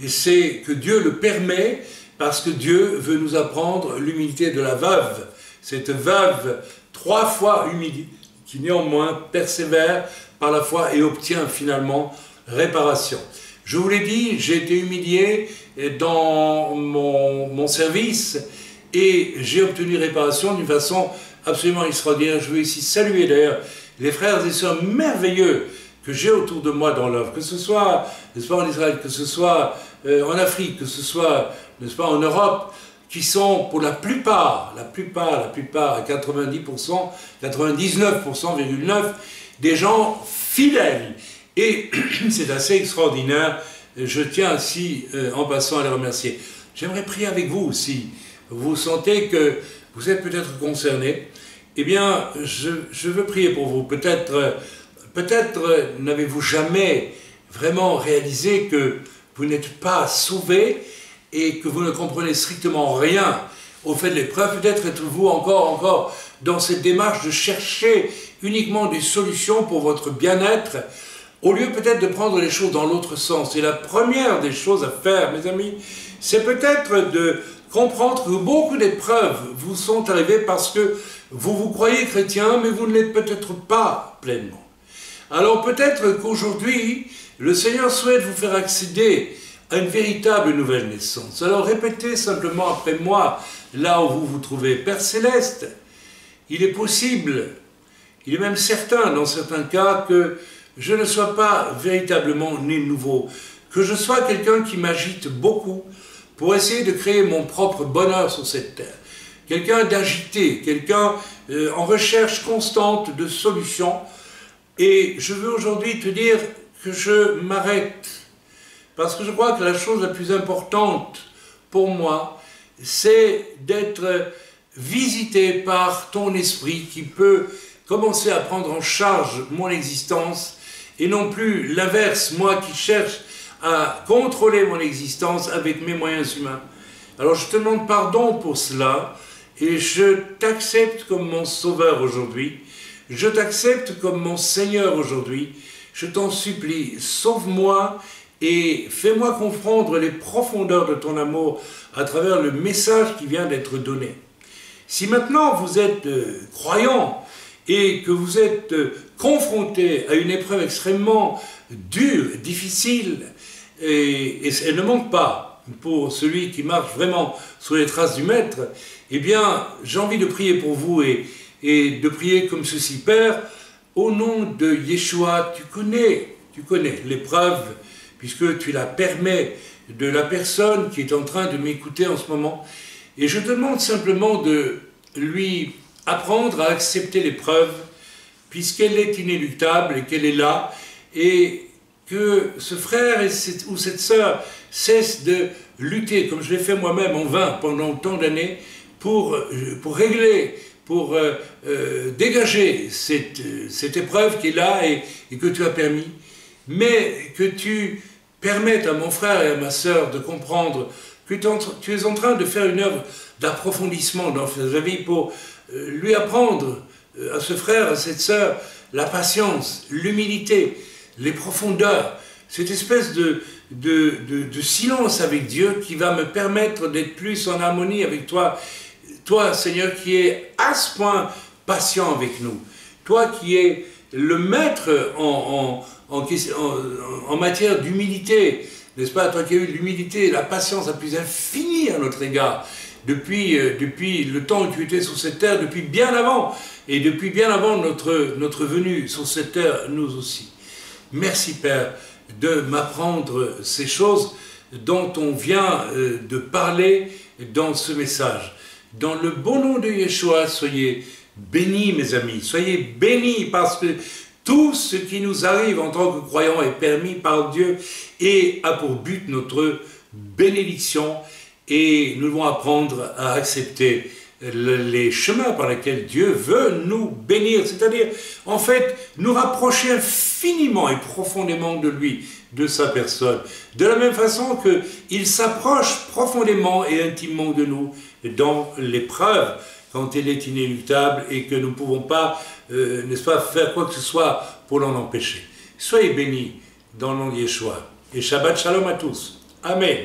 c'est que Dieu le permet, parce que Dieu veut nous apprendre l'humilité de la veuve. Cette veuve, 3 fois humiliée, qui néanmoins persévère par la foi et obtient finalement réparation. Je vous l'ai dit, j'ai été humilié dans mon service et j'ai obtenu réparation d'une façon absolument extraordinaire. Je veux ici saluer d'ailleurs les frères et sœurs merveilleux que j'ai autour de moi dans l'œuvre, que ce soit, n'est-ce pas, en Israël, que ce soit en Afrique, que ce soit, n'est-ce pas, en Europe, qui sont pour la plupart, à 90%, 99,9%, des gens fidèles. Et c'est assez extraordinaire. Je tiens ainsi, en passant, à les remercier. J'aimerais prier avec vous aussi. Vous sentez que vous êtes peut-être concerné. Eh bien, je veux prier pour vous. Peut-être n'avez-vous jamais vraiment réalisé que vous n'êtes pas sauvé et que vous ne comprenez strictement rien au fait de l'épreuve. Peut-être êtes-vous encore dans cette démarche de chercher uniquement des solutions pour votre bien-être, au lieu peut-être de prendre les choses dans l'autre sens. Et la première des choses à faire, mes amis, c'est peut-être de comprendre que beaucoup d'épreuves vous sont arrivées parce que vous croyez chrétien, mais vous ne l'êtes peut-être pas pleinement. Alors peut-être qu'aujourd'hui, le Seigneur souhaite vous faire accéder à une véritable nouvelle naissance. Alors répétez simplement après moi, là où vous vous trouvez. Père Céleste, il est possible, il est même certain dans certains cas que je ne sois pas véritablement né nouveau, que je sois quelqu'un qui m'agite beaucoup pour essayer de créer mon propre bonheur sur cette terre. Quelqu'un d'agité, quelqu'un en recherche constante de solutions. Et je veux aujourd'hui te dire que je m'arrête. Parce que je crois que la chose la plus importante pour moi, c'est d'être visité par ton esprit qui peut commencer à prendre en charge mon existence et non plus l'inverse, moi qui cherche à contrôler mon existence avec mes moyens humains. Alors je te demande pardon pour cela et je t'accepte comme mon sauveur aujourd'hui. Je t'accepte comme mon Seigneur aujourd'hui. Je t'en supplie, sauve-moi et fais-moi comprendre les profondeurs de ton amour à travers le message qui vient d'être donné. Si maintenant vous êtes croyant et que vous êtes confronté à une épreuve extrêmement dure, difficile, et elle ne manque pas pour celui qui marche vraiment sur les traces du Maître, eh bien, j'ai envie de prier pour vous et de prier comme ceci. Père, au nom de Yeshua, tu connais l'épreuve, puisque tu la permets de la personne qui est en train de m'écouter en ce moment. Et je te demande simplement de lui apprendre à accepter l'épreuve, puisqu'elle est inéluctable et qu'elle est là, et que ce frère ou cette sœur cesse de lutter, comme je l'ai fait moi-même en vain pendant tant d'années, pour régler, pour dégager cette épreuve qui est là et que tu as permis, mais que tu permettes à mon frère et à ma sœur de comprendre que tu es en train de faire une œuvre d'approfondissement dans sa vie pour lui apprendre à ce frère, à cette sœur, la patience, l'humilité, les profondeurs, cette espèce de silence avec Dieu qui va me permettre d'être plus en harmonie avec toi. Toi, Seigneur, qui es à ce point patient avec nous. Toi qui es le maître en matière d'humilité, n'est-ce pas? Toi qui as eu l'humilité et la patience la plus infinie à notre égard, depuis le temps où tu étais sur cette terre, depuis bien avant, et depuis bien avant notre venue sur cette terre, nous aussi. Merci, Père, de m'apprendre ces choses dont on vient de parler dans ce message. Dans le bon nom de Yeshua, soyez bénis, mes amis, soyez bénis, parce que tout ce qui nous arrive en tant que croyants est permis par Dieu et a pour but notre bénédiction, et nous devons apprendre à accepter les chemins par lesquels Dieu veut nous bénir, c'est-à-dire, en fait, nous rapprocher infiniment et profondément de lui, de sa personne, de la même façon qu'il s'approche profondément et intimement de nous dans l'épreuve, quand elle est inéluctable et que nous ne pouvons pas, n'est-ce pas, faire quoi que ce soit pour l'en empêcher. Soyez bénis dans le nom de Yeshua. Et Shabbat Shalom à tous. Amen.